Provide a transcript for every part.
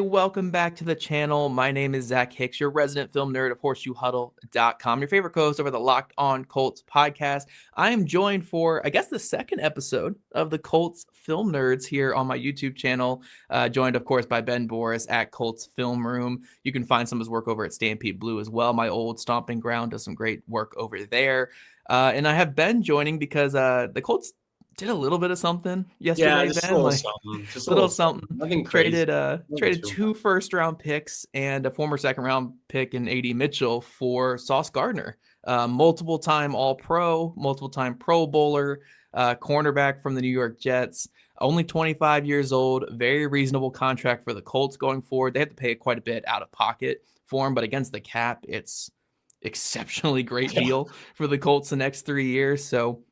Welcome back to the channel. My name is Zach Hicks, your resident film nerd of horseshoehuddle.com, your favorite co-host over the Locked On Colts podcast. I am joined for, I guess, the second episode of the Colts Film Nerds here on my YouTube channel, joined, of course, by Ben Borus at Colts Film Room. You can find some of his work over at Stampede Blue as well. My old stomping ground does some great work over there. And I have Ben joining because the Colts did a little bit of something Yeah, yesterday, just a Ben. little Like something. Just a little little something. something. Nothing crazy. Traded two first-round picks and a former second-round pick in A.D. Mitchell for Sauce Gardner, multiple-time All-Pro, multiple-time Pro Bowler, cornerback from the New York Jets. Only 25 years old, very reasonable contract for the Colts going forward. They have to pay quite a bit out of pocket for him, but against the cap, it's exceptionally great deal for the Colts the next 3 years. So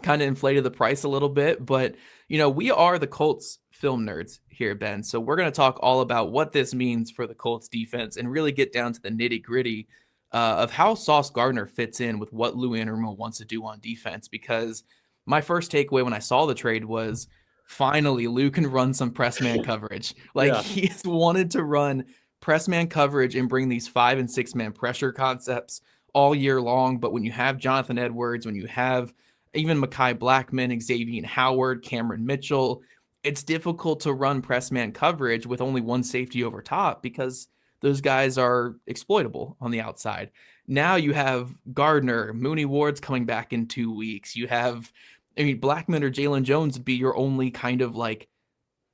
kind of inflated the price a little bit, but we are the Colts film nerds here, Ben. So we're going to talk all about what this means for the Colts defense and really get down to the nitty gritty of how Sauce Gardner fits in with what Lou Anarumo wants to do on defense. Because my first takeaway when I saw the trade was finally Lou can run some press man coverage. Like Yeah. he's wanted to run press man coverage and bring these 5 and 6 man pressure concepts all year long. But when you have Jonathan Edwards, when you have even Mekhi Blackman, Xavier Howard, Cameron Mitchell, it's difficult to run press man coverage with only one safety over top because those guys are exploitable on the outside. Now you have Gardner, Mooney Ward's coming back in 2 weeks. You have, Blackman or Jalen Jones would be your only kind of like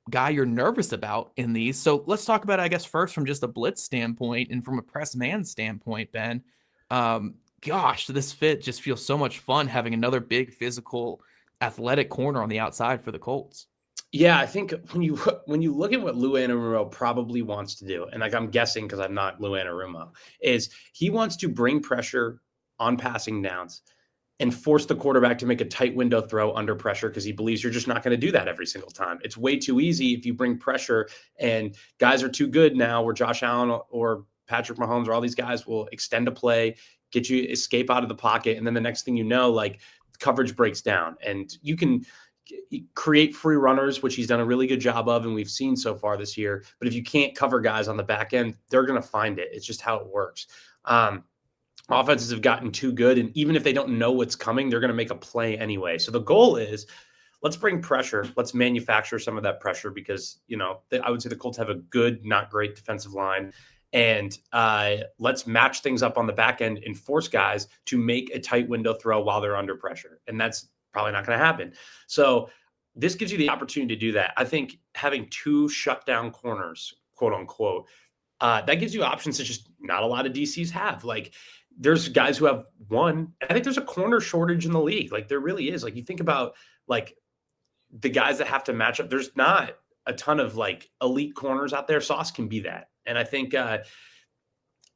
guy you're nervous about in these. So let's talk about it, I guess, first from just a blitz standpoint and from a press man standpoint, Ben. Gosh, this fit just feels so much fun having another big physical athletic corner on the outside for the Colts. Yeah, I think when you look at what Lou Anarumo probably wants to do, and like I'm guessing because I'm not Lou Anarumo, is he wants to bring pressure on passing downs and force the quarterback to make a tight window throw under pressure because he believes you're just not going to do that every single time. It's way too easy if you bring pressure and guys are too good now where Josh Allen or Patrick Mahomes or all these guys will extend a play, get you escape out of the pocket. And then the next thing you know, like coverage breaks down and you can create free runners, which he's done a really good job of. And we've seen so far this year, but if you can't cover guys on the back end, they're going to find it. It's just how it works. Offenses have gotten too good. And even if they don't know what's coming, they're going to make a play anyway. So the goal is let's bring pressure. Let's manufacture some of that pressure because, I would say the Colts have a good, not great defensive line. And let's match things up on the back end and force guys to make a tight window throw while they're under pressure. And that's probably not going to happen. So this gives you the opportunity to do that. I think having two shutdown corners, quote unquote, that gives you options that just not a lot of DCs have. Like there's guys who have one. I think there's a corner shortage in the league. Like there really is. Like you think about like the guys that have to match up. There's not a ton of like elite corners out there. Sauce can be that. And I think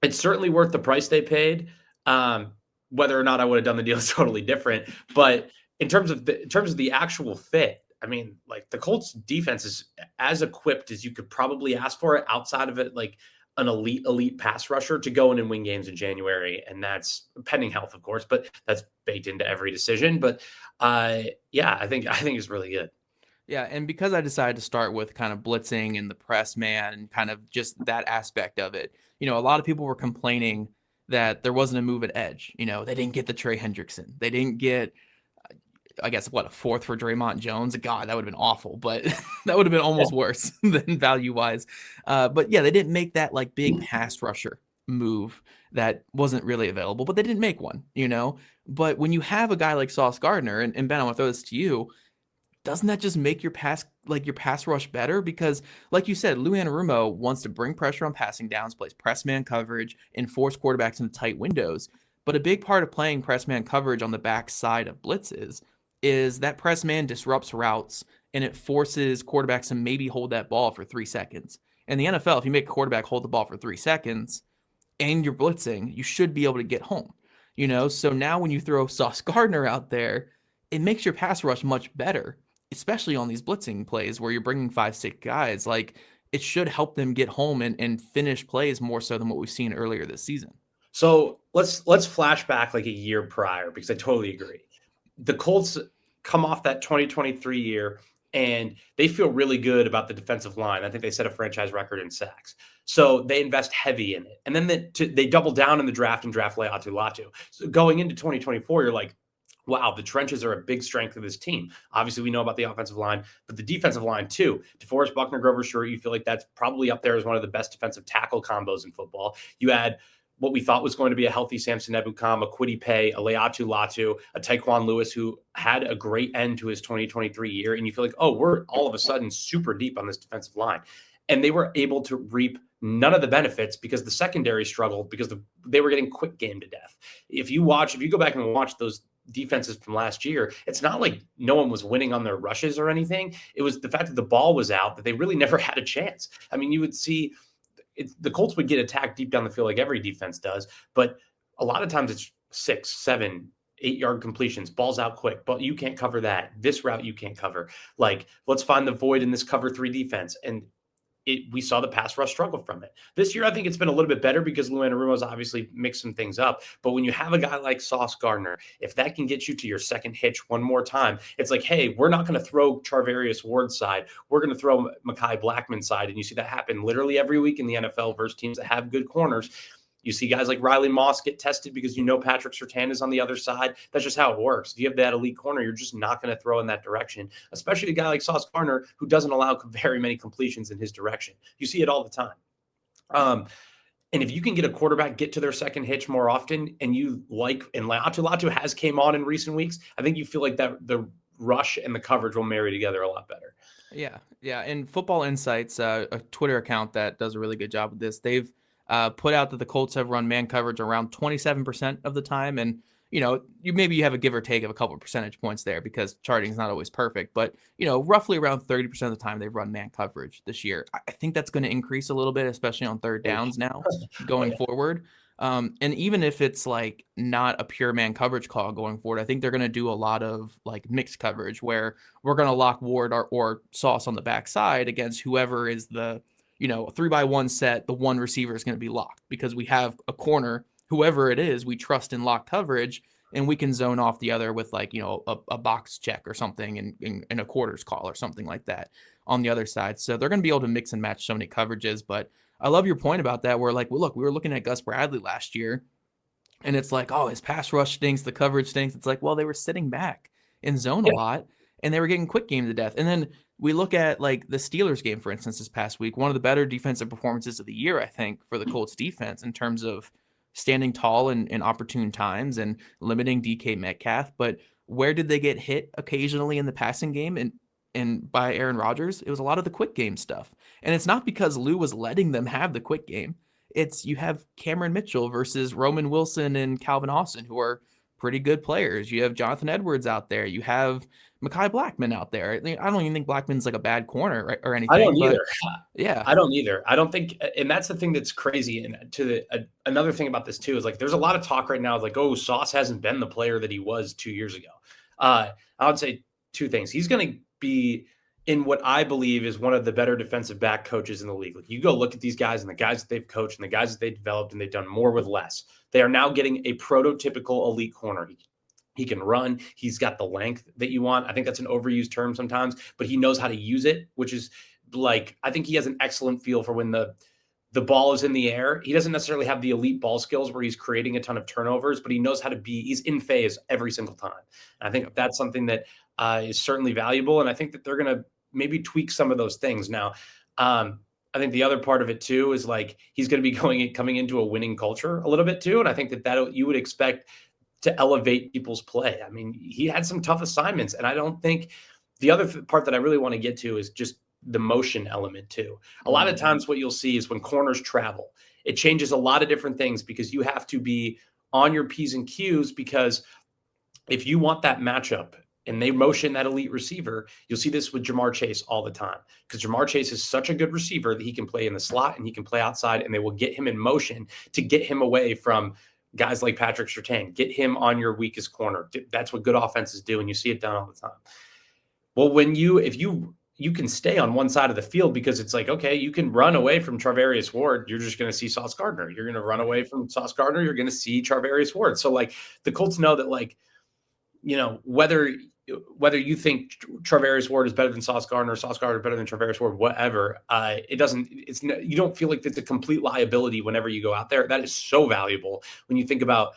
it's certainly worth the price they paid. Whether or not I would have done the deal is totally different. But in terms of the actual fit, I mean, like the Colts defense is as equipped as you could probably ask for it outside of it, like an elite pass rusher to go in and win games in January. And that's pending health, of course, but that's baked into every decision. But yeah, I think it's really good. Yeah, and because I decided to start with kind of blitzing and the press man and kind of just that aspect of it, a lot of people were complaining that there wasn't a move at edge. They didn't get the Trey Hendrickson. They didn't get, I guess, a fourth for Draymond Jones. God, that would have been awful, but that would have been almost worse than value-wise. But yeah, they didn't make that like big pass rusher move that wasn't really available, but they didn't make one, But when you have a guy like Sauce Gardner, and Ben, I want to throw this to you, doesn't that just make your pass rush better? Because like you said, Lou Anarumo wants to bring pressure on passing downs, plays press man coverage, and force quarterbacks into tight windows. But a big part of playing press man coverage on the back side of blitzes is that press man disrupts routes and it forces quarterbacks to maybe hold that ball for 3 seconds. In the NFL, if you make a quarterback hold the ball for 3 seconds and you're blitzing, you should be able to get home. So now when you throw Sauce Gardner out there, it makes your pass rush much better, especially on these blitzing plays where you're bringing 5, 6 guys. Like it should help them get home and finish plays more so than what we've seen earlier this season. So let's flash back like a year prior because I totally agree. The Colts come off that 2023 year and they feel really good about the defensive line. I think they set a franchise record in sacks. So they invest heavy in it. And then they double down in the draft and draft Laiatu Latu. So going into 2024, you're like, wow, the trenches are a big strength of this team. Obviously, we know about the offensive line, but the defensive line too. DeForest Buckner, Grover Stewart, you feel like that's probably up there as one of the best defensive tackle combos in football. You add what we thought was going to be a healthy Samson Ebukam, a Kwity Paye, a Laiatu Latu, a Taekwon Lewis, who had a great end to his 2023 year. And you feel like, oh, we're all of a sudden super deep on this defensive line. And they were able to reap none of the benefits because the secondary struggled because they were getting quick game to death. If you go back and watch those defenses from last year, it's not like no one was winning on their rushes or anything. It was the fact that the ball was out that they really never had a chance. I mean, you would see the Colts would get attacked deep down the field like every defense does, but a lot of times it's 6, 7, 8-yard completions, balls out quick, but you can't cover that. This route you can't cover. Like, let's find the void in this cover 3 defense. And we saw the pass rush struggle from it. This year, I think it's been a little bit better because Lou Anarumo's obviously mixed some things up. But when you have a guy like Sauce Gardner, if that can get you to your second hitch one more time, it's like, hey, we're not going to throw Charvarius Ward's side. We're going to throw Mekhi Blackman's side. And you see that happen literally every week in the NFL versus teams that have good corners. You see guys like Riley Moss get tested because Patrick Surtain is on the other side. That's just how it works. If you have that elite corner, you're just not going to throw in that direction, especially a guy like Sauce Gardner, who doesn't allow very many completions in his direction. You see it all the time. And if you can get a quarterback get to their second hitch more often, and Laiatu Latu has came on in recent weeks, I think you feel like that the rush and the coverage will marry together a lot better. Yeah. And Football Insights, a Twitter account that does a really good job with this, they've put out that the Colts have run man coverage around 27% of the time. And, you have a give or take of a couple of percentage points there because charting is not always perfect. But, roughly around 30% of the time they've run man coverage this year. I think that's going to increase a little bit, especially on third downs now going forward. And even if it's like not a pure man coverage call going forward, I think they're going to do a lot of like mixed coverage where we're going to lock Ward or Sauce on the backside against whoever is the 3-by-1 set. The one receiver is going to be locked because we have a corner, whoever it is, we trust in lock coverage, and we can zone off the other with like, a box check or something in a quarters call or something like that on the other side. So they're going to be able to mix and match so many coverages. But I love your point about that where like, well, look, we were looking at Gus Bradley last year and it's like, oh, his pass rush stinks. The coverage stinks. It's like, well, they were sitting back in zone a lot and they were getting quick game to death. And then we look at like the Steelers game, for instance, this past week, one of the better defensive performances of the year, I think, for the Colts defense in terms of standing tall in opportune times and limiting DK Metcalf. But where did they get hit occasionally in the passing game and by Aaron Rodgers? It was a lot of the quick game stuff. And it's not because Lou was letting them have the quick game. It's you have Cameron Mitchell versus Roman Wilson and Calvin Austin, who are pretty good players. You have Jonathan Edwards out there. You have Mekhi Blackman out there. I don't even think Blackman's like a bad corner or anything. I don't either. Yeah. I don't either. I don't think, and that's the thing that's crazy. And another thing about this too is like, there's a lot of talk right now of like, oh, Sauce hasn't been the player that he was 2 years ago. I would say two things. He's going to be in what I believe is one of the better defensive back coaches in the league. Like you go look at these guys and the guys that they've coached and the guys that they've developed and they've done more with less. They are now getting a prototypical elite corner. He can run. He's got the length that you want. I think that's an overused term sometimes, but he knows how to use it, which is like, I think he has an excellent feel for when the ball is in the air. He doesn't necessarily have the elite ball skills where he's creating a ton of turnovers, but he knows how to he's in phase every single time. And I think that's something that is certainly valuable. And I think that they're going to maybe tweak some of those things. Now, I think the other part of it too is like, he's going to be coming into a winning culture a little bit too. And I think that you would expect to elevate people's play. I mean, he had some tough assignments, and I don't think the other part that I really want to get to is just the motion element too. A lot of times what you'll see is when corners travel, it changes a lot of different things because you have to be on your P's and Q's, because if you want that matchup and they motion that elite receiver, you'll see this with Jamar Chase all the time, because Jamar Chase is such a good receiver that he can play in the slot and he can play outside, and they will get him in motion to get him away from guys like Patrick Surtain. Get him on your weakest corner. That's what good offenses do, and you see it done all the time. Well, if you can stay on one side of the field, because it's like, okay, you can run away from Charvarius Ward. You're just going to see Sauce Gardner. You're going to run away from Sauce Gardner. You're going to see Charvarius Ward. So like the Colts know that like whether you think Travarius Ward is better than Sauce Gardner, Sauce Gardner better than Travarius Ward, whatever, you don't feel like it's a complete liability whenever you go out there. That is so valuable when you think about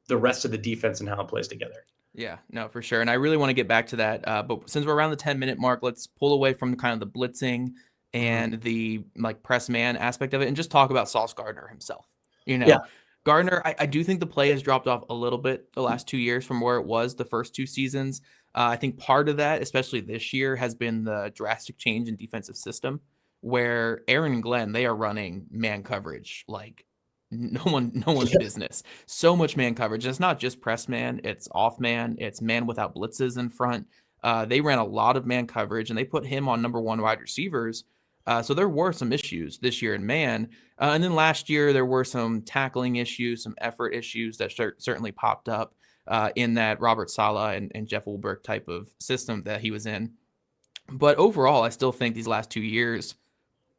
the rest of the defense and how it plays together. Yeah, no, for sure. And I really want to get back to that. But since we're around the 10-minute mark, let's pull away from kind of the blitzing Mhm. and the like press man aspect of it and just talk about Sauce Gardner himself. Yeah. Gardner, I do think the play has dropped off a little bit the last 2 years from where it was the first 2 seasons. I think part of that, especially this year, has been the drastic change in defensive system where Aaron and Glenn, they are running man coverage like no one's business. So much man coverage. And it's not just press man, it's off man, it's man without blitzes in front. They ran a lot of man coverage and they put him on number one wide receivers. So there were some issues this year in man. And then last year, there were some tackling issues, some effort issues that certainly popped up in that Robert Saleh and Jeff Wilberg type of system that he was in. But overall, I still think these last 2 years,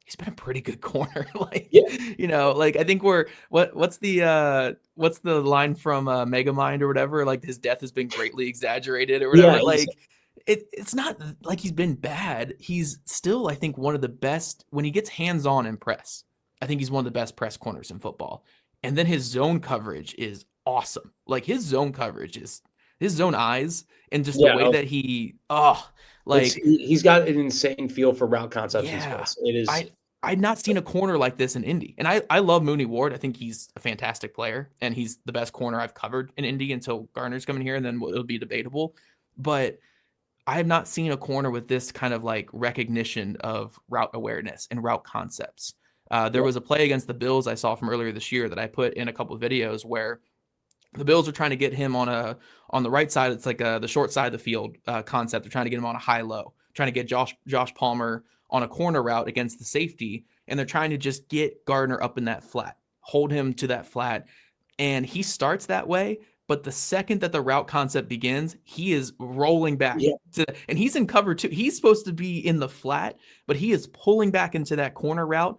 he's been a pretty good corner. Yeah. Like I think what's the line from Megamind or whatever? Like his death has been greatly exaggerated or whatever. Yeah. Like it's not like he's been bad. He's still, I think, one of the best when he gets hands on in press. I think he's one of the best press corners in football. And then his zone coverage is awesome. Like his zone coverage is his zone eyes and just the way that he's got an insane feel for route concepts in yeah. space. It is. I'd not seen a corner like this in Indy. And I love Mooney Ward. I think he's a fantastic player and he's the best corner I've covered in Indy until Garner's coming here and then it'll be debatable. But I have not seen a corner with this kind of like recognition of route awareness and route concepts. There was a play against the Bills I saw from earlier this year that I put in a couple of videos where the Bills are trying to get him on the right side. It's like the short side of the field concept. They're trying to get him on a high low, trying to get Josh Palmer on a corner route against the safety, and they're trying to just get Gardner up in that flat, hold him to that flat, and he starts that way. But the second that the route concept begins, he is rolling back and he's in cover too. He's supposed to be in the flat, but he is pulling back into that corner route,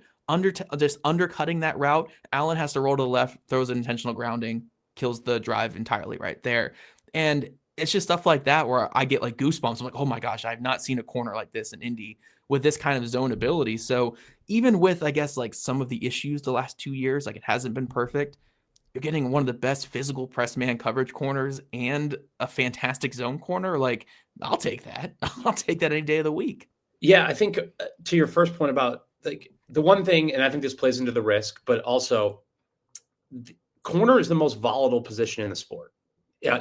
just undercutting that route. Allen has to roll to the left, throws an intentional grounding, kills the drive entirely right there. And it's just stuff like that where I get like goosebumps. I'm like, oh my gosh, I've not seen a corner like this in Indy with this kind of zone ability. So even with, I guess, like some of the issues the last 2 years, like it hasn't been perfect, you're getting one of the best physical press man coverage corners and a fantastic zone corner. Like, I'll take that. I'll take that any day of the week. Yeah, I think to your first point about like the one thing, and I think this plays into the risk, but also corner is the most volatile position in the sport.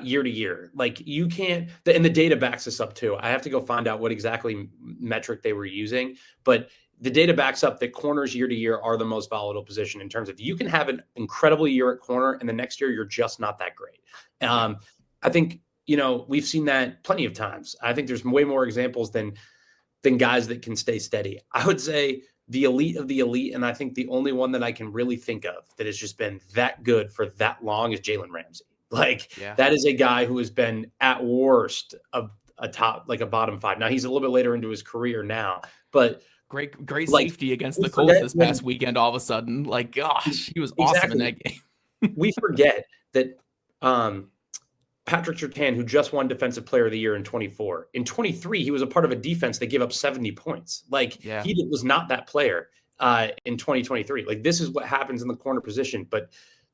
Year to year, like you can't, and the data backs this up too. I have to go find out what exactly metric they were using, but the data backs up that corners year to year are the most volatile position in terms of you can have an incredible year at corner and the next year you're just not that great. I think, we've seen that plenty of times. I think there's way more examples than guys that can stay steady. I would say the elite of the elite, and I think the only one that I can really think of that has just been that good for that long is Jalen Ramsey. That is a guy who has been at worst a top, like a bottom five. Now he's a little bit later into his career now, but great safety against the Colts this past weekend. All of a sudden, like, gosh, he was awesome in that game. We forget that Patrick Surtain, who just won Defensive Player of the Year in 24, in 23 he was a part of a defense that gave up 70 points. He was not that player in 2023. Like this is what happens in the corner position, but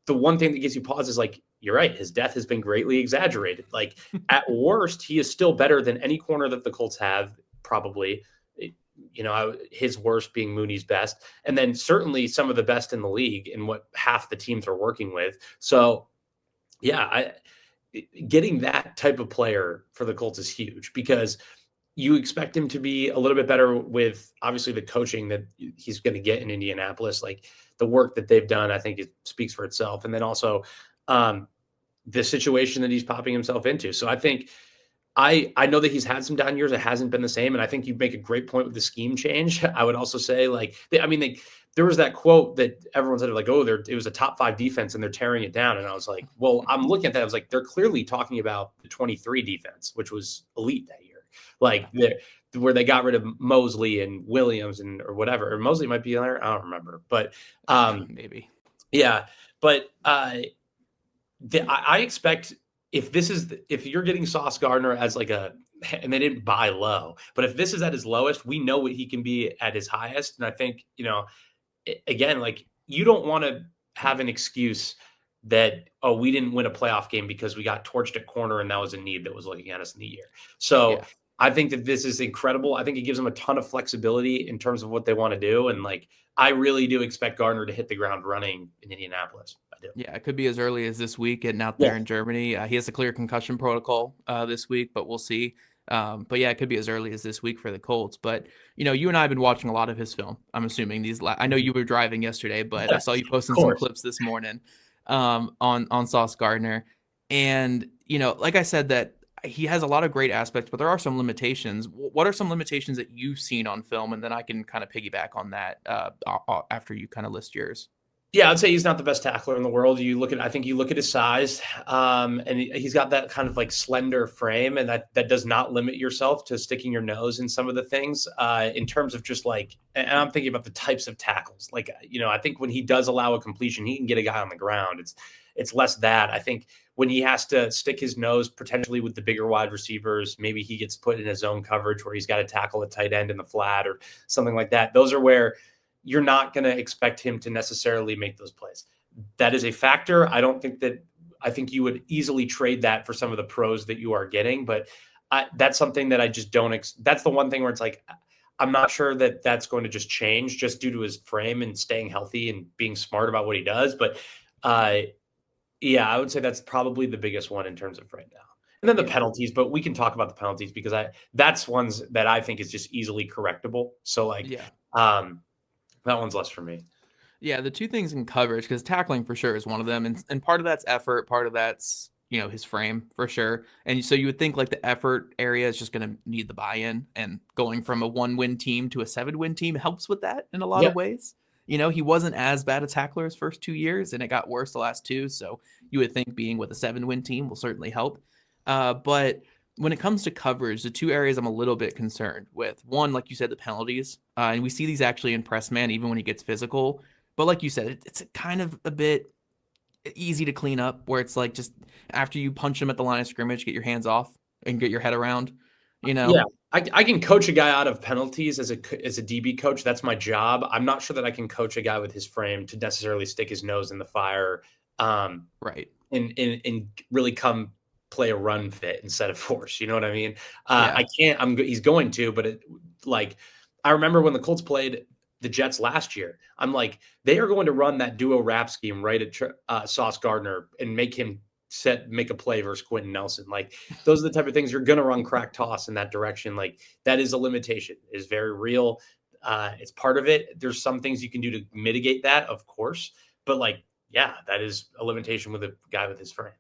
the one thing that gives you pause is like, you're right. His death has been greatly exaggerated. Like at worst, he is still better than any corner that the Colts have, probably, his worst being Mooney's best. And then certainly some of the best in the league in what half the teams are working with. So yeah, getting that type of player for the Colts is huge because you expect him to be a little bit better with obviously the coaching that he's going to get in Indianapolis. Like the work that they've done, I think it speaks for itself. And then also the situation that he's popping himself into. So I think I know that he's had some down years. It hasn't been the same. And I think you make a great point with the scheme change. I would also say there was that quote that everyone said like, it was a top 5 defense and they're tearing it down. And I was like, well, I'm looking at that. I was like, they're clearly talking about the 23 defense, which was elite that year. Where they got rid of Mosley and Williams or whatever, or Mosley might be there. I don't remember, but maybe. Yeah. But I expect if you're getting Sauce Gardner as like and they didn't buy low, but if this is at his lowest, we know what he can be at his highest. And I think, again, like you don't want to have an excuse that, oh, we didn't win a playoff game because we got torched at corner and that was a need that was looking at us in the year. So Yeah. I think that this is incredible. I think it gives them a ton of flexibility in terms of what they want to do. And like, I really do expect Gardner to hit the ground running in Indianapolis. I do. Yeah, it could be as early as this week getting out Yeah. there in Germany. He has a clear concussion protocol this week, but we'll see. But yeah, it could be as early as this week for the Colts. But you and I have been watching a lot of his film. I'm assuming I know you were driving yesterday, but I saw you Of posting some course. clips this morning on Sauce Gardner. And like I said, that he has a lot of great aspects, but there are some limitations. What are some limitations that you've seen on film? And then I can kind of piggyback on that after you kind of list yours. Yeah, I'd say he's not the best tackler in the world. I think you look at his size, and he's got that kind of like slender frame, and that does not limit yourself to sticking your nose in some of the things. In terms of just like, and I'm thinking about the types of tackles. Like, I think when he does allow a completion, he can get a guy on the ground. It's less that. I think when he has to stick his nose potentially with the bigger wide receivers, maybe he gets put in his zone coverage where he's got to tackle a tight end in the flat or something like that. Those are where you're not going to expect him to necessarily make those plays. That is a factor. I think you would easily trade that for some of the pros that you are getting, but that's something that I just don't. That's the one thing where it's like, I'm not sure that that's going to just change just due to his frame and staying healthy and being smart about what he does. But yeah, I would say that's probably the biggest one in terms of right now. And then the Yeah. penalties, but we can talk about the penalties because that's ones that I think is just easily correctable. So like, Yeah. that one's less for me. Yeah, the two things in coverage, because tackling for sure is one of them, and part of that's effort, part of that's his frame for sure. And so you would think like the effort area is just going to need the buy-in, and going from a 1-win team to a 7-win team helps with that in a lot Yeah. of ways. He wasn't as bad a tackler his first 2 years, and it got worse the last two. So you would think being with a 7-win team will certainly help. But when it comes to coverage, the two areas I'm a little bit concerned with. One, like you said, the penalties, and we see these actually in press man, even when he gets physical. But like you said, it's kind of a bit easy to clean up where it's like just after you punch him at the line of scrimmage, get your hands off and get your head around, Yeah, I can coach a guy out of penalties as a DB coach. That's my job. I'm not sure that I can coach a guy with his frame to necessarily stick his nose in the fire, Right. and really come play a run fit instead of force. You know what I mean? Yeah. I can't. He's going to, but I remember when the Colts played the Jets last year. I'm like, they are going to run that duo wrap scheme right at Sauce Gardner and make him make a play versus Quentin Nelson. Like those are the type of things you're going to run crack toss in that direction. Like that is a limitation. It is very real. It's part of it. There's some things you can do to mitigate that, of course, but like, yeah, that is a limitation with a guy with his frame.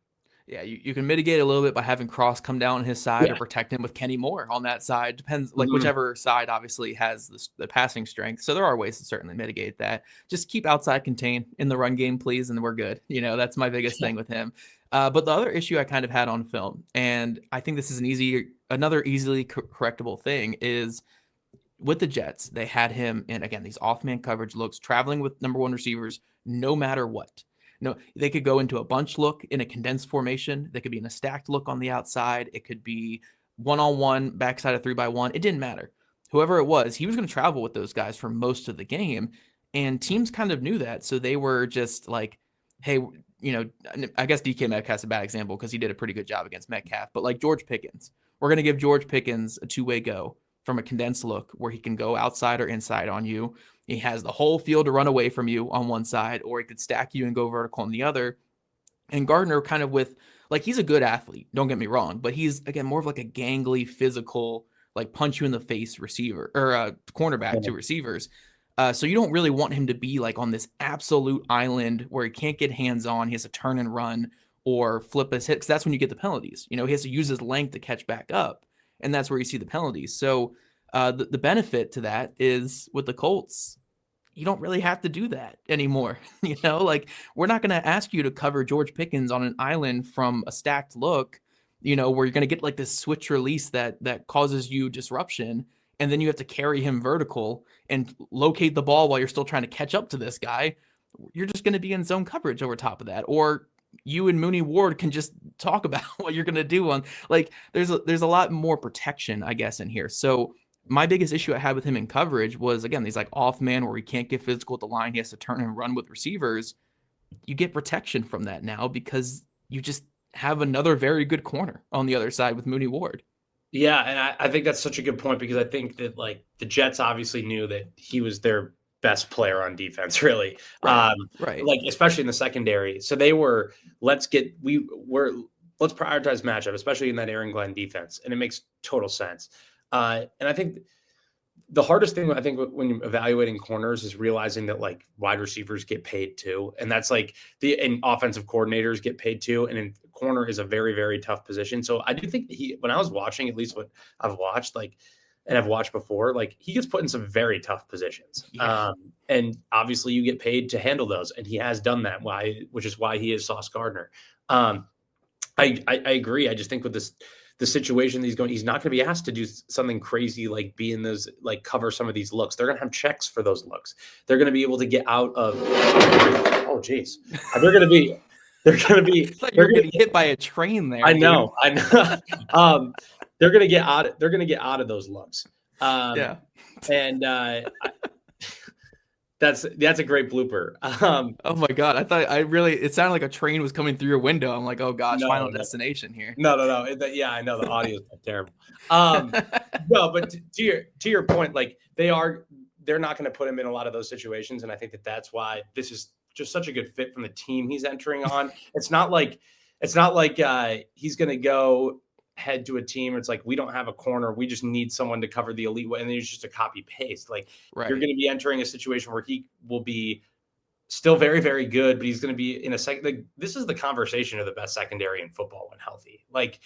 Yeah, you can mitigate a little bit by having Cross come down on his side Yeah. or protect him with Kenny Moore on that side. Depends, like Mhm. whichever side obviously has the passing strength. So there are ways to certainly mitigate that. Just keep outside contain in the run game, please, and we're good. That's my biggest thing with him. But the other issue I kind of had on film, and I think this is another easily correctable thing, is with the Jets, they had him in, again, these off-man coverage looks, traveling with number one receivers, no matter what. No, they could go into a bunch look in a condensed formation. They could be in a stacked look on the outside. It could be one-on-one, backside of 3-by-1. It didn't matter. Whoever it was, he was going to travel with those guys for most of the game. And teams kind of knew that. So they were just like, hey, I guess DK Metcalf's a bad example because he did a pretty good job against Metcalf. But like George Pickens, we're going to give George Pickens a two-way go from a condensed look where he can go outside or inside on you. He has the whole field to run away from you on one side, or he could stack you and go vertical on the other. And Gardner kind of he's a good athlete, don't get me wrong, but he's, again, more of like a gangly, physical, like punch you in the face receiver or cornerback to receivers. So you don't really want him to be like on this absolute island where he can't get hands on. He has to turn and run or flip his hit, because that's when you get the penalties. He has to use his length to catch back up, and that's where you see the penalties. So the benefit to that is with the Colts, you don't really have to do that anymore. Like we're not going to ask you to cover George Pickens on an island from a stacked look, where you're going to get like this switch release that causes you disruption. And then you have to carry him vertical and locate the ball while you're still trying to catch up to this guy. You're just going to be in zone coverage over top of that. Or you and Mooney Ward can just talk about what you're going to do on, like, there's a lot more protection, I guess, in here. So my biggest issue I had with him in coverage was, again, these like off man where he can't get physical at the line. He has to turn and run with receivers. You get protection from that now because you just have another very good corner on the other side with Mooney Ward. Yeah, and I think that's such a good point because I think that like the Jets obviously knew that he was their best player on defense, really. Right. Right. Like especially in the secondary. So they were let's prioritize matchup, especially in that Aaron Glenn defense, and it makes total sense. And I think the hardest thing I think when you're evaluating corners is realizing that like wide receivers get paid too, and that's like and offensive coordinators get paid too, and in corner is a very very tough position. So I do think when I was watching, at least what I've watched, like and I've watched before, like he gets put in some very tough positions, and obviously you get paid to handle those, and he has done that. Which is why he is Sauce Gardner. I agree. I just think with the situation he's not going to be asked to do something crazy like be in those, like cover some of these looks. They're going to have checks for those looks. They're going to be able to get out of. Oh, geez. They're going to be. They're going to be. I thought you were getting hit by a train there. I know. They're going to get out. They're going to get out of those looks. Yeah. And that's a great blooper. Oh my God. It sounded like a train was coming through your window. I'm like, oh gosh, Final Destination here. No. Yeah, I know the audio is terrible. No, but to your point, like they're not going to put him in a lot of those situations. And I think that's why this is just such a good fit from the team he's entering on. It's not like he's going to go head to a team. It's like, we don't have a corner. We just need someone to cover the elite way. And then it's just a copy paste. Like You're going to be entering a situation where he will be still very, very good, but he's going to be in a second. Like, this is the conversation of the best secondary in football when healthy. Like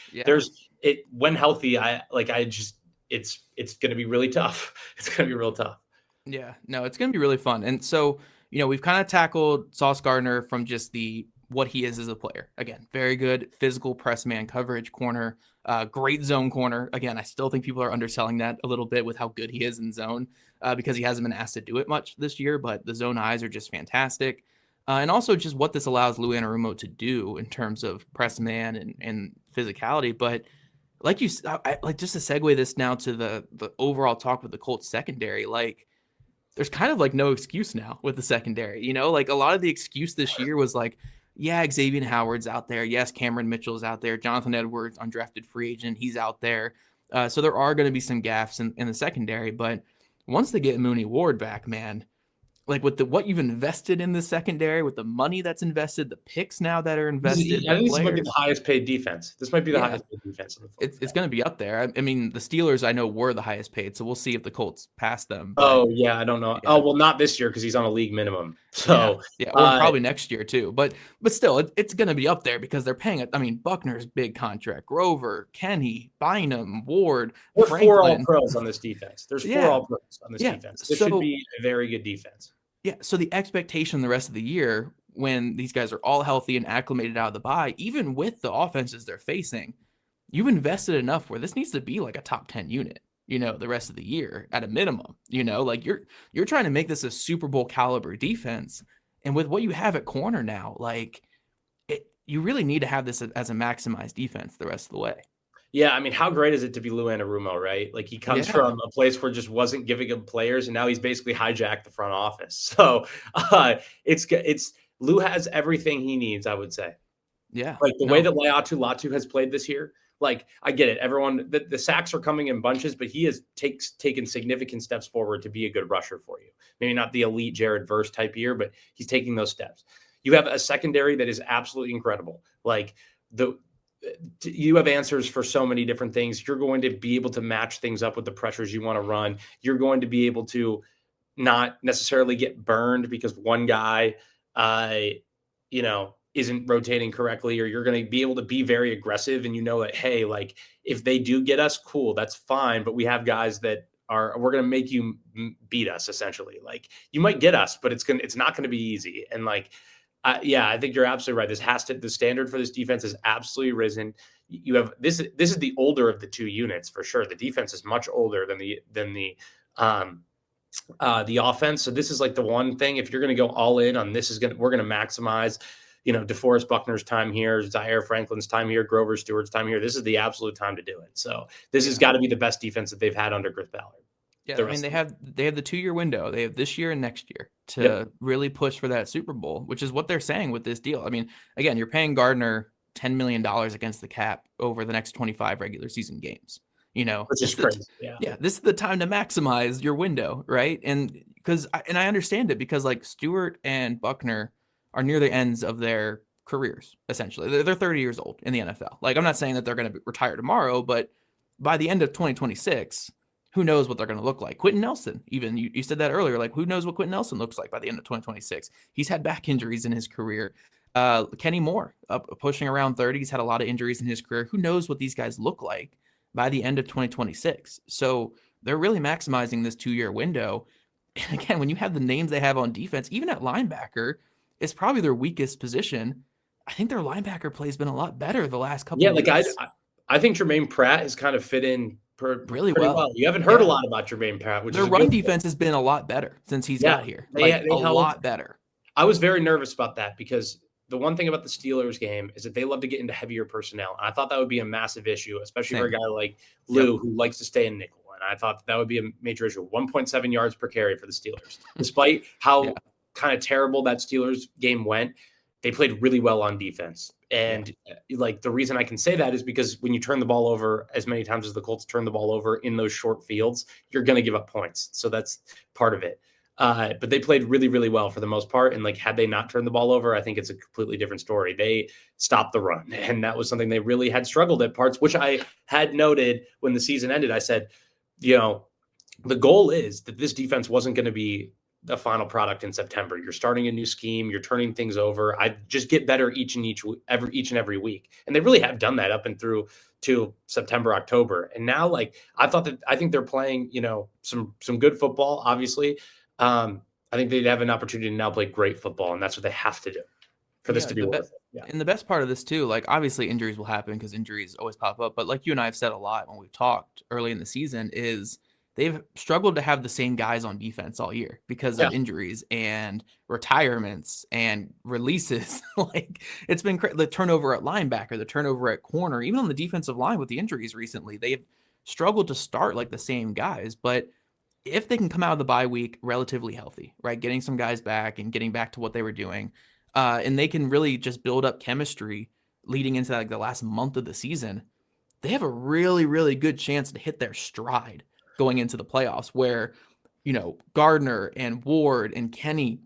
when healthy, it's going to be really tough. It's going to be real tough. Yeah, no, it's going to be really fun. And so, we've kind of tackled Sauce Gardner from just what he is as a player. Again, very good physical press man coverage corner, great zone corner. Again, I still think people are underselling that a little bit with how good he is in zone because he hasn't been asked to do it much this year, but the zone eyes are just fantastic. And also just what this allows Lou Anarumo to do in terms of press man and physicality. But like just to segue this now to the overall talk with the Colts secondary, like there's kind of like no excuse now with the secondary, like a lot of the excuse this year was like, yeah, Xavier Howard's out there. Yes, Cameron Mitchell's out there. Jonathan Edwards, undrafted free agent, he's out there. So there are going to be some gaffes in the secondary. But once they get Mooney Ward back, man, like with what you've invested in the secondary, with the money that's invested, the picks now that are invested. I think this might be the highest paid defense. This might be the highest paid defense in the football. It's going to be up there. I mean, the Steelers I know were the highest paid, so we'll see if the Colts pass them. But, I don't know. Yeah. Oh, well, not this year because he's on a league minimum. So well, probably next year too. But still, it's going to be up there because they're paying it. I mean, Buckner's big contract, Grover, Kenny, Bynum, Ward, Franklin. 4 All-Pros on this defense. There's 4 All-Pros on this defense. This should be a very good defense. Yeah, so the expectation the rest of the year when these guys are all healthy and acclimated out of the bye, even with the offenses they're facing, you've invested enough where this needs to be like a top 10 unit, the rest of the year at a minimum, like you're trying to make this a Super Bowl caliber defense. And with what you have at corner now, like you really need to have this as a maximized defense the rest of the way. Yeah, I mean, how great is it to be Lou Anarumo, right? Like he comes from a place where just wasn't giving him players, and now he's basically hijacked the front office. So it's Lou has everything he needs, I would say. Yeah, like the way that Latu has played this year. Like I get it, everyone. The sacks are coming in bunches, but he has taken significant steps forward to be a good rusher for you. Maybe not the elite Jared Verse type year, but he's taking those steps. You have a secondary that is absolutely incredible. Like you have answers for so many different things. You're going to be able to match things up with the pressures you want to run. You're going to be able to not necessarily get burned because one guy, isn't rotating correctly, or you're going to be able to be very aggressive. And that, hey, like if they do get us, cool, that's fine. But we have guys that we're going to make you beat us essentially. Like you might get us, but it's not going to be easy. And like, I think you're absolutely right. The standard for this defense has absolutely risen. You have this is the older of the two units for sure. The defense is much older than the offense. So this is like the one thing, if you're going to go all in on this, we're going to maximize DeForest Buckner's time here, Zaire Franklin's time here, Grover Stewart's time here. This is the absolute time to do it. So this has got to be the best defense that they've had under Chris Ballard. Yeah, I mean they have the 2-year window. They have this year and next year to really push for that Super Bowl, which is what they're saying with this deal. I mean, again, you're paying Gardner $10 million against the cap over the next 25 regular season games. Which is crazy. Yeah, this is the time to maximize your window, right? And I understand it because like Stewart and Buckner are near the ends of their careers, essentially. They're 30 years old in the NFL. Like, I'm not saying that they're going to retire tomorrow, but by the end of 2026, who knows what they're going to look like? Quentin Nelson, even you said that earlier, like who knows what Quentin Nelson looks like by the end of 2026? He's had back injuries in his career. Kenny Moore, pushing around 30, he's had a lot of injuries in his career. Who knows what these guys look like by the end of 2026? So they're really maximizing this 2-year window. And again, when you have the names they have on defense, even at linebacker, it's probably their weakest position. I think their linebacker play has been a lot better the last couple of years. I think Jermaine Pratt has kind of fit in really well. You haven't heard a lot about Jermaine Pratt, which their run defense has been a lot better since he's got here. A lot better. I was very nervous about that because the one thing about the Steelers game is that they love to get into heavier personnel. And I thought that would be a massive issue, especially for a guy like Lou who likes to stay in nickel. And I thought that would be a major issue. 1.7 yards per carry for the Steelers. Despite how kind of terrible that Steelers game went, they played really well on defense. And like the reason I can say that is because when you turn the ball over as many times as the Colts turn the ball over in those short fields, you're going to give up points. So that's part of it. But they played really, really well for the most part. And like, had they not turned the ball over, I think it's a completely different story. They stopped the run. And that was something they really had struggled at parts, which I had noted when the season ended. I said, the goal is that this defense wasn't going to be the final product in September. You're starting a new scheme. You're turning things over. I just get better each and every week. And they really have done that up and through to September, October. And now, I think they're playing, some good football, obviously. I think they'd have an opportunity to now play great football, and that's what they have to do for this to be worth it. Yeah. And the best part of this too, like obviously injuries will happen because injuries always pop up. But like you and I have said a lot when we've talked early in the season is they've struggled to have the same guys on defense all year because of injuries and retirements and releases. Like it's been the turnover at linebacker, the turnover at corner, even on the defensive line with the injuries recently, they've struggled to start like the same guys. But if they can come out of the bye week relatively healthy, right, getting some guys back and getting back to what they were doing, and they can really just build up chemistry leading into like the last month of the season, they have a really, really good chance to hit their stride going into the playoffs where, Gardner and Ward and Kenny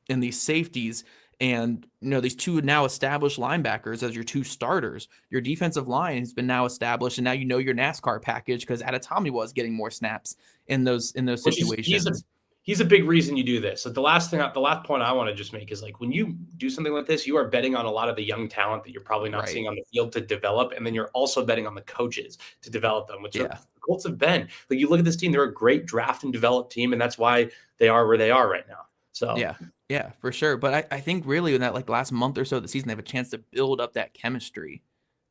and these safeties and, these two now established linebackers as your two starters, your defensive line has been now established. And now your NASCAR package because Adetomiwa was getting more snaps in those situations. He's a big reason you do this. So the last point I want to just make is like when you do something like this, you are betting on a lot of the young talent that you're probably not seeing on the field to develop. And then you're also betting on the coaches to develop them, which the Colts have been. Like you look at this team, they're a great draft and develop team. And that's why they are where they are right now. So yeah, for sure. But I think really in that like last month or so of the season, they have a chance to build up that chemistry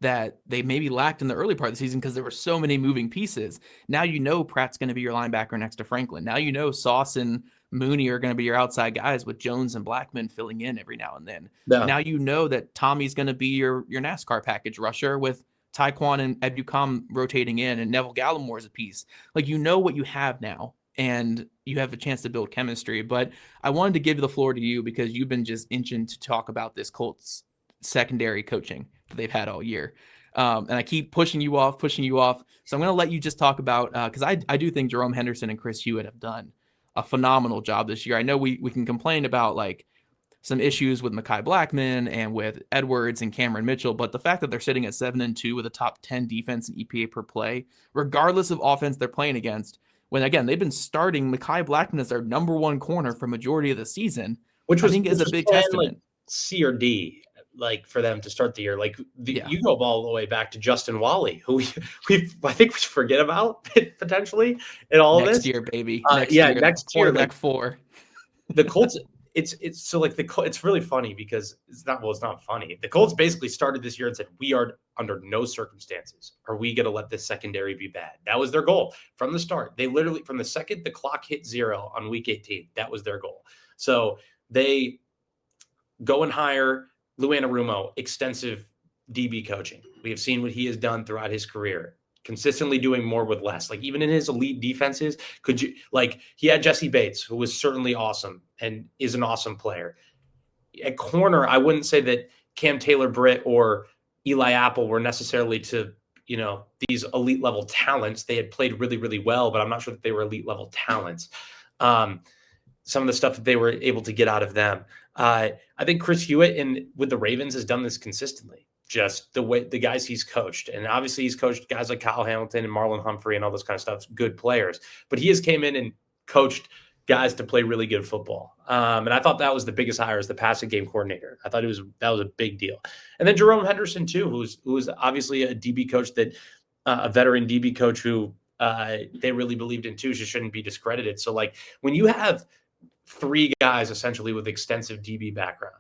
that they maybe lacked in the early part of the season because there were so many moving pieces. Now Pratt's going to be your linebacker next to Franklin. Now Sauce and Mooney are going to be your outside guys with Jones and Blackman filling in every now and then. Yeah. Now that Tommy's going to be your NASCAR package rusher with Tyquan and Ebukam rotating in and Neville Gallimore's a piece. Like what you have now and you have a chance to build chemistry. But I wanted to give the floor to you because you've been just itching to talk about this Colts secondary coaching that they've had all year. And I keep pushing you off. So I'm going to let you just talk about, because I do think Jerome Henderson and Chris Hewitt have done a phenomenal job this year. I know we can complain about like some issues with Mekhi Blackman and with Edwards and Cameron Mitchell, but the fact that they're sitting at 7-2 with a top 10 defense and EPA per play, regardless of offense they're playing against, when again, they've been starting Mekhi Blackman as their number one corner for majority of the season, which I think is a big testament. Like C or D. Like for them to start the year, you go all the way back to Justin Wally, who I think we forget about potentially in all next of this year, baby. Next year, like 4. The Colts. It's so like it's really funny because it's not funny. The Colts basically started this year and said, we are under no circumstances are we going to let this secondary be bad. That was their goal from the start. They literally from the second the clock hit 0 on week 18, that was their goal. So they go and hire Lou Anarumo, extensive DB coaching. We have seen what he has done throughout his career, consistently doing more with less. Like even in his elite defenses, could you like he had Jesse Bates, who was certainly awesome and is an awesome player. At corner, I wouldn't say that Cam Taylor-Britt or Eli Apple were necessarily to, these elite level talents. They had played really, really well, but I'm not sure that they were elite level talents. Some of the stuff that they were able to get out of them. I think Chris Hewitt with the Ravens has done this consistently. Just the way the guys he's coached. And obviously he's coached guys like Kyle Hamilton and Marlon Humphrey and all this kind of stuff, good players. But he has came in and coached guys to play really good football. And I thought that was the biggest hire as the passing game coordinator. I thought that was a big deal. And then Jerome Henderson too, who's obviously a DB coach a veteran DB coach who they really believed in too, just shouldn't be discredited. So like when you have 3 guys essentially with extensive DB background,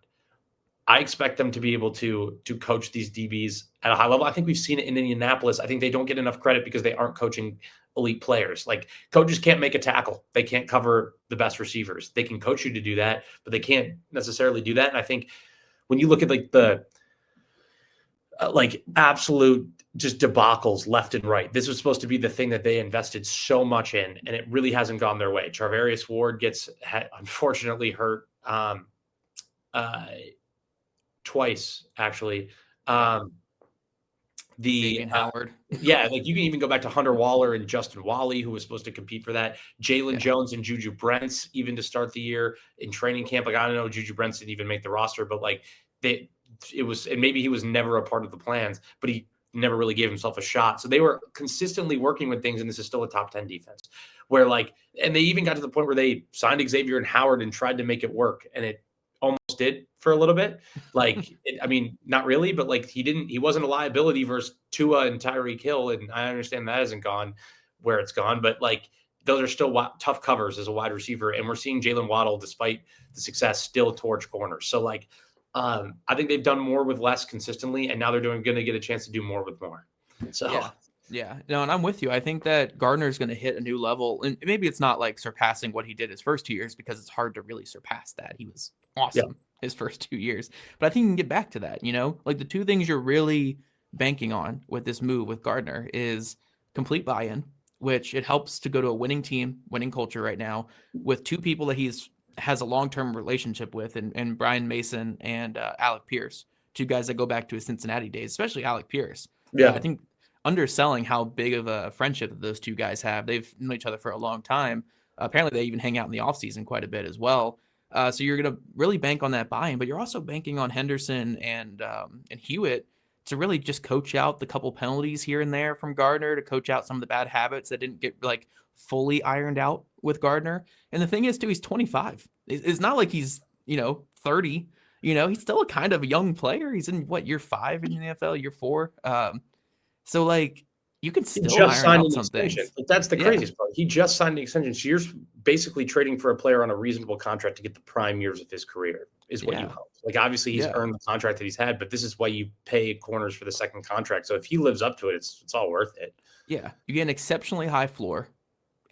I expect them to be able to coach these DBs at a high level. I think we've seen it in Indianapolis. I think they don't get enough credit because they aren't coaching elite players. Like coaches can't make a tackle. They can't cover the best receivers. They can coach you to do that, but they can't necessarily do that. And I think when you look at like the absolute just debacles left and right, this was supposed to be the thing that they invested so much in, and it really hasn't gone their way. Charvarius Ward gets unfortunately hurt twice, actually. Howard. Yeah, like you can even go back to Hunter Waller and Justin Wally, who was supposed to, compete for that. Jalen Jones and Juju Brents, even to start the year in training camp. Like I don't know, Juju Brents didn't even make the roster, but like and maybe he was never a part of the plans, but he never really gave himself a shot. So they were consistently working with things, and this is still a top 10 defense. And they even got to the point where they signed Xavier and Howard and tried to make it work, and it almost did for a little bit. Not really, but like he wasn't a liability versus Tua and Tyreek Hill. And I understand that hasn't gone where it's gone, but like those are still tough covers as a wide receiver. And we're seeing Jalen Waddle, despite the success, still torch corners. So like, I think they've done more with less consistently, and now they're going to get a chance to do more with more. So yeah, no, and I'm with you. I think that Gardner is going to hit a new level, and maybe it's not like surpassing what he did his first 2 years, because it's hard to really surpass that. He was awesome his first 2 years, but I think you can get back to that. Like the 2 things you're really banking on with this move with Gardner is complete buy-in, which it helps to go to a winning team, winning culture right now with 2 people that has a long-term relationship with, and Brian Mason and Alec Pierce, 2 guys that go back to his Cincinnati days, especially Alec Pierce. I think underselling how big of a friendship that those 2 guys have. They've known each other for a long time. Apparently, they even hang out in the offseason quite a bit as well. So you're going to really bank on that buy-in, but you're also banking on Henderson and Hewitt to really just coach out the couple penalties here and there from Gardner, to coach out some of the bad habits that didn't get like fully ironed out with Gardner. And the thing is, too, he's 25. It's not like he's 30. He's still a kind of a young player. He's in year 5 in the NFL, year 4. So like you can still iron out some things. But that's the craziest part. He just signed an extension. So you're basically trading for a player on a reasonable contract to get the prime years of his career, is what you hope. Like obviously he's earned the contract that he's had, but this is why you pay corners for the second contract. So if he lives up to it, it's all worth it. Yeah, you get an exceptionally high floor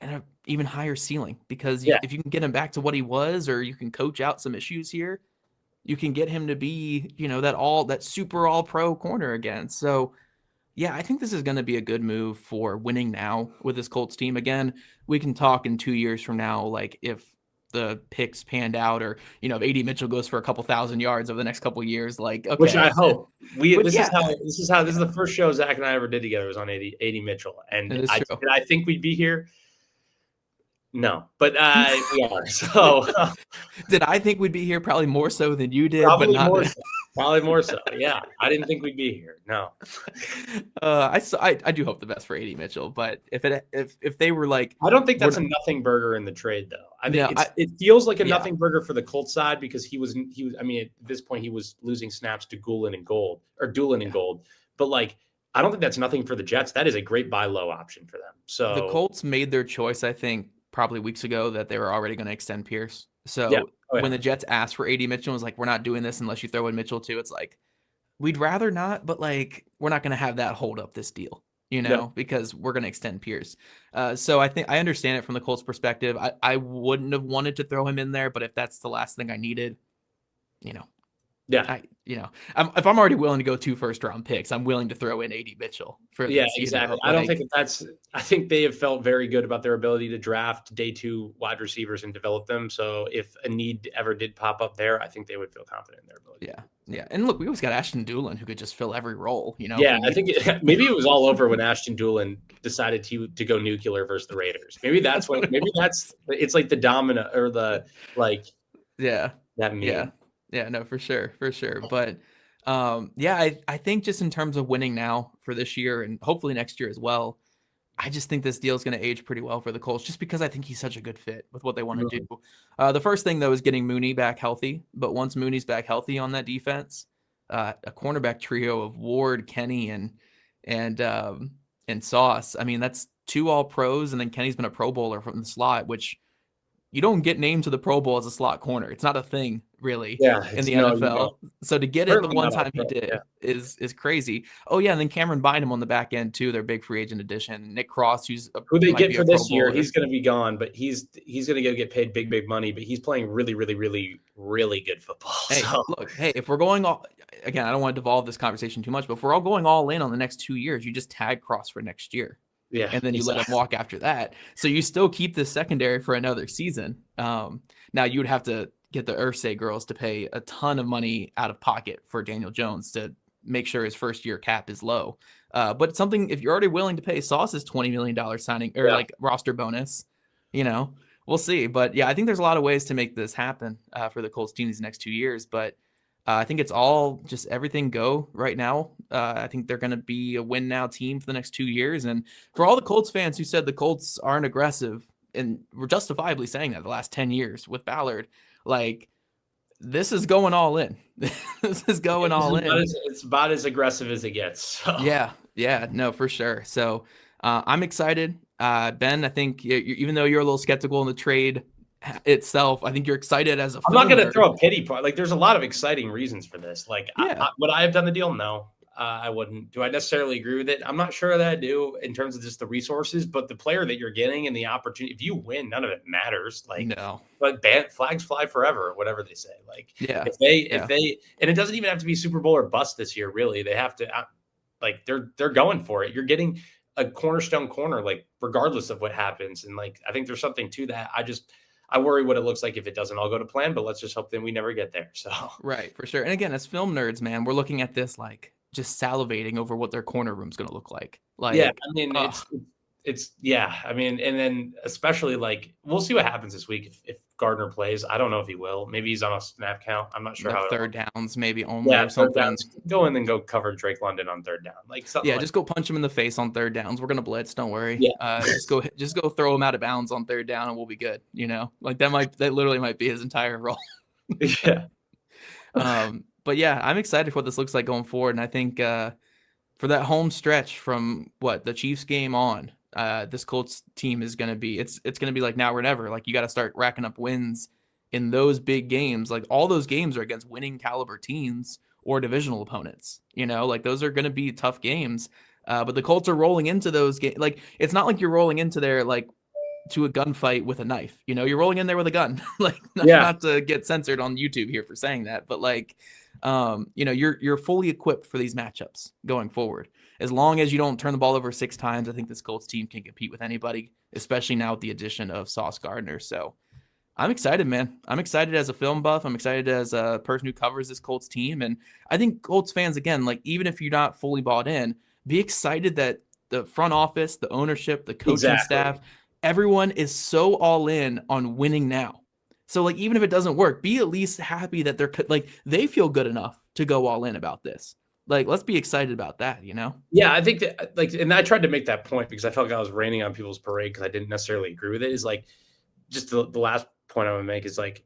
and an even higher ceiling, because if you can get him back to what he was, or you can coach out some issues here, you can get him to be that super all pro corner again. So yeah, I think this is going to be a good move for winning now with this Colts team. Again, we can talk in 2 years from now, like if the picks panned out, or if AD Mitchell goes for a couple thousand yards over the next couple of years, like okay, which I hope. This is the first show Zach and I ever did together was on AD Mitchell, and I think we'd be here. No, but we are. So did I think we'd be here? Probably more so than you did, probably but not more so. Probably more so. Yeah, I didn't think we'd be here. No. I do hope the best for AD Mitchell, but if they were like, I don't think that's a nothing burger in the trade, though. I think it feels like a nothing burger for the Colts side, because he was. I mean, at this point, he was losing snaps to Doolin and Gold. But like, I don't think that's nothing for the Jets. That is a great buy low option for them. So the Colts made their choice, I think, probably weeks ago, that they were already going to extend Pierce. So when the Jets asked for AD Mitchell, it was like, we're not doing this unless you throw in Mitchell too. It's like, we'd rather not, but like, we're not going to have that hold up this deal, because we're going to extend Pierce. So I think I understand it from the Colts perspective. I wouldn't have wanted to throw him in there, but if that's the last thing I needed, if I'm already willing to go 2 first-round picks, I'm willing to throw in AD Mitchell for Yeah, this, exactly. I don't like think I think they have felt very good about their ability to draft day 2 wide receivers and develop them. So if a need ever did pop up there, I think they would feel confident in their ability to yeah, do so. yeah. And look, we always got Ashton Dulin who could just fill every role, if Yeah, we I need think him to. maybe it was all over when Ashton Dulin decided to go nuclear versus the Raiders. Maybe that's That's when what it was. it's like the domino or the like Yeah. that Yeah. meme. Yeah, no, for sure, for sure. But yeah, I think just in terms of winning now for this year and hopefully next year as well, I just think this deal is going to age pretty well for the Colts just because I think he's such a good fit with what they want to Mhm. do. The first thing though is getting Mooney back healthy, but once Mooney's back healthy on that defense, a cornerback trio of Ward, Kenny, and um, and Sauce. I mean, that's 2 all pros, and then Kenny's been a Pro Bowler from the slot, which you don't get named to the Pro Bowl as a slot corner. It's not a thing really Yeah, in it's the no, you don't. NFL. So to get it the Certainly one not all time he pro. Yeah. did is crazy. Oh yeah, and then Cameron Bynum on the back end too, their big free agent addition. Nick Cross, Who they might get be for a Pro this year, Bowler. he's going to be gone, but he's going to get paid big money, but he's playing really, really, really, really good football. Hey, So look, hey, if we're going all again, I don't want to devolve this conversation too much, but if we're all going all in on the next 2 years, you just tag Cross for next year. yeah, And then you let him exactly. walk after that. So you still keep this secondary for another season. Now you would have to get the Ursay girls to pay a ton of money out of pocket for Daniel Jones to make sure his first year cap is low. But it's something if you're already willing to pay Sauce's $20 million signing or Yeah. like roster bonus, you know, we'll see. But yeah, I think there's a lot of ways to make this happen for the Colts team these next 2 years. But I think it's all just everything go right now. I think they're going to be a win now team for the next 2 years. And for all the Colts fans who said the Colts aren't aggressive, and we're justifiably saying that the last 10 years with Ballard, like this is going all in. This is going all in. It's about as aggressive as it gets. So Yeah, yeah, no, for sure. So I'm excited. Ben, I think even though you're a little skeptical in the trade itself, I think you're excited as a I'm not film going to nerd. throw a pity part. Like, there's a lot of exciting reasons for this. Like, Yeah, would I have done the deal? No, I wouldn't. Do I necessarily agree with it? I'm not sure that I do in terms of just the resources, but the player that you're getting and the opportunity. If you win, none of it matters. Like, no. but flags fly forever, or whatever they say. Like, Yeah, if yeah. they, and it doesn't even have to be Super Bowl or bust this year. Really, they have to. Like, they're going for it. You're getting a cornerstone corner, like regardless of what happens. And like, I think there's something to that. I worry what it looks like if it doesn't all go to plan, but let's just hope that we never get there. So Right, for sure. And again, as film nerds, man, we're looking at this like just salivating over what their corner room's going to look like. yeah, Like, I mean, oh, it's yeah, I mean, and then especially like we'll see what happens this week if Gardner plays. I don't know if he will. Maybe he's on a snap count. I'm not sure like how it'll. third downs maybe only Yeah, or third something. downs. Go in and go cover Drake London on third down, like something Yeah, like just go punch him in the face on third downs. We're gonna blitz, don't worry. yeah, Just go throw him out of bounds on third down and we'll be good. Like that literally might be his entire role. yeah, But yeah, I'm excited for what this looks like going forward, and I think for that home stretch from what the Chiefs game on, this Colts team is going to be it's going to be like now or never. Like you got to start racking up wins in those big games. Like all those games are against winning caliber teams or divisional opponents. Like those are going to be tough games. But the Colts are rolling into those games. Like it's not like you're rolling into there like to a gunfight with a knife. You're rolling in there with a gun. Like yeah. not to get censored on YouTube here for saying that, but like you're fully equipped for these matchups going forward. As long as you don't turn the ball over 6 times, I think this Colts team can compete with anybody, especially now with the addition of Sauce Gardner. So I'm excited, man. I'm excited as a film buff. I'm excited as a person who covers this Colts team. And I think Colts fans, again, like even if you're not fully bought in, be excited that the front office, the ownership, the coaching Exactly. staff, everyone is so all in on winning now. So like even if it doesn't work, be at least happy that they're like they feel good enough to go all in about this. Like let's be excited about that. Yeah, I think that like, and I tried to make that point because I felt like I was raining on people's parade because I didn't necessarily agree with it. Is like just the last point I would make is like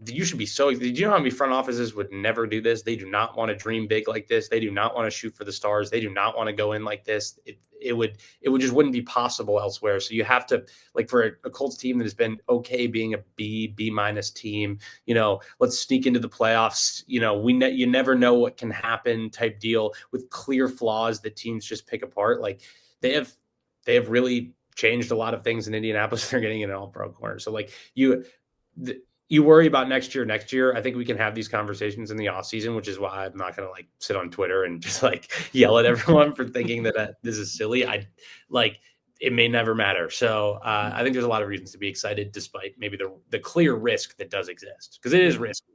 you should be so. Did you know how many front offices would never do this? They do not want to dream big like this. They do not want to shoot for the stars. They do not want to go in like this. It would just wouldn't be possible elsewhere. So you have to like for a Colts team that has been okay being a B minus team. Let's sneak into the playoffs. You never know what can happen type deal with clear flaws that teams just pick apart. Like they have really changed a lot of things in Indianapolis. They're getting an all-pro corner. So like you worry about next year. I think we can have these conversations in the off season, which is why I'm not going to like sit on Twitter and just like yell at everyone for thinking that this is silly. It may never matter. So I think there's a lot of reasons to be excited, despite maybe the clear risk that does exist, because it is risky.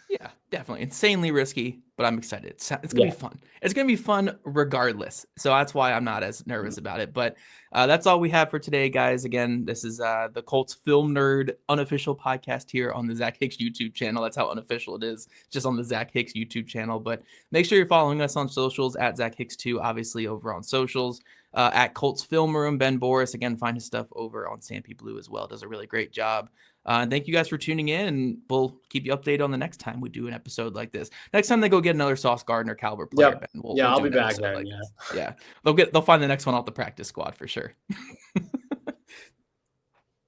Yeah, definitely. Insanely risky, but I'm excited. It's going to be fun. It's going to be fun regardless. So that's why I'm not as nervous about it. But that's all we have for today, guys. Again, this is the Colts Film Nerd unofficial podcast here on the Zach Hicks YouTube channel. That's how unofficial it is, just on the Zach Hicks YouTube channel. But make sure you're following us on socials at Zach Hicks 2, obviously over on socials. At Colts Film Room, Ben Borus. Again, find his stuff over on Stampy Blue as well. Does a really great job. And thank you guys for tuning in, and we'll keep you updated on the next time we do an episode like this. Next time they go get another Sauce Gardner caliber player, Yep. Ben, I'll be back then. They'll find the next one off the practice squad for sure.